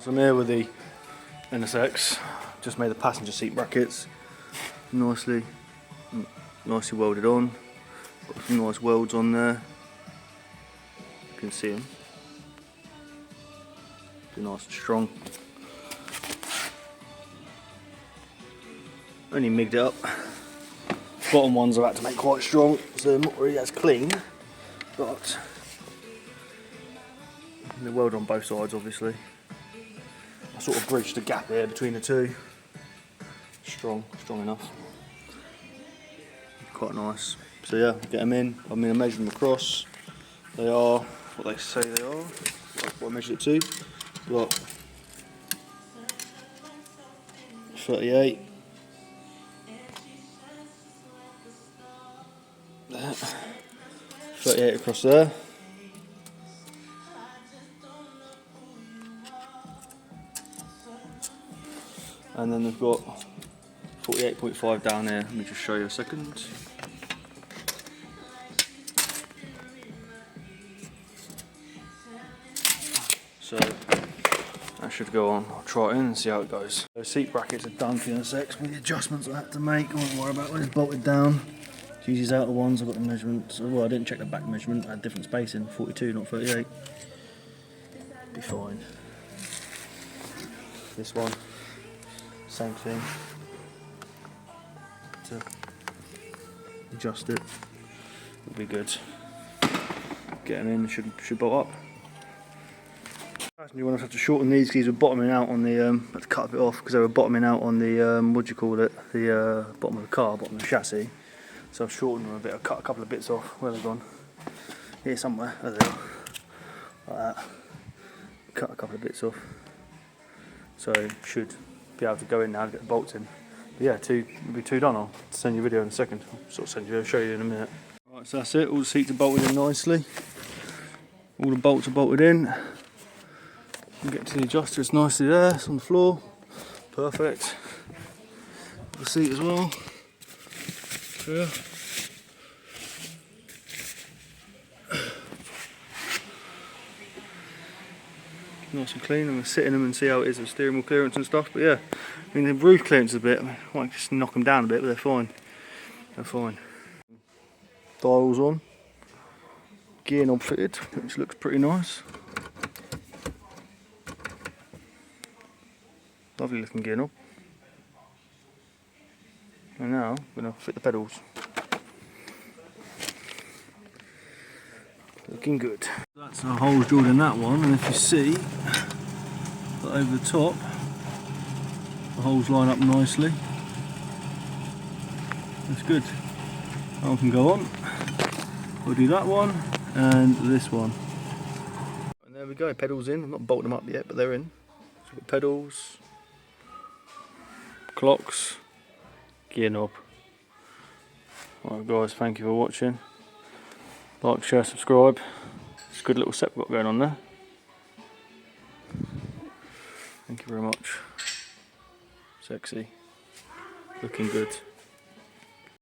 So I'm here with the NSX. Just made the passenger seat brackets nicely welded on. Got some nice welds on there. You can see them. Be nice and strong. Only migged it up. Bottom ones I've had to make quite strong, so they're not really as clean, but they're welded on both sides obviously. I sort of bridged the gap here between the two. Strong enough. Quite nice. So yeah, get them in. I mean, I measured them across. They are what they say they are. That's what I measured it to. Got 38. There. 38 across there. And then they've got 48.5 down here. Let me just show you a second. So that should go on. I'll try it in and see how it goes. So seat brackets are done for the NSX with the adjustments I had to make. I won't worry about when it's bolted down. Use these outer ones. I've got the measurements. Well, I didn't check the back measurement. I had different spacing, 42, not 38. Be fine. This one, same thing. To adjust it, it'll be good. Get them in, should bolt up. You want to have to shorten these because these were bottoming out on the. Had to cut a bit off because they were bottoming out on the what do you call it? The bottom of the car, bottom of the chassis. So I've shortened them a bit. I've cut a couple of bits off. Where they've gone? Here somewhere. There they are. Like that. Cut a couple of bits off. So should be able to go in now to get the bolts in. But yeah, it'll be two done. I'll send you a video in a second. I'll show you in a minute. Right, so that's it. All the seats are bolted in nicely. All the bolts are bolted in. You get to the adjuster, it's nicely there. It's on the floor. Perfect. The seat as well. Yeah. Nice and clean. I'm going to sit in them and see how it is with steering wheel clearance and stuff. But yeah, I mean the roof clearance is a bit. I might just knock them down a bit, but they're fine. They're fine. Dials on. Gear knob fitted, which looks pretty nice. Lovely looking gear knob. And now I'm going to fit the pedals. Looking good. That's the holes drilled in that one, and if you see that over the top, the holes line up nicely. That's good. That one can go on. We'll do that one and this one. And there we go, pedals in. I've not bolted them up yet, but they're in. So we've got pedals, clocks, gear knob. Alright guys, thank you for watching. Like, share, subscribe. It's a good little set we've got going on there. Thank you very much. Sexy. Looking good.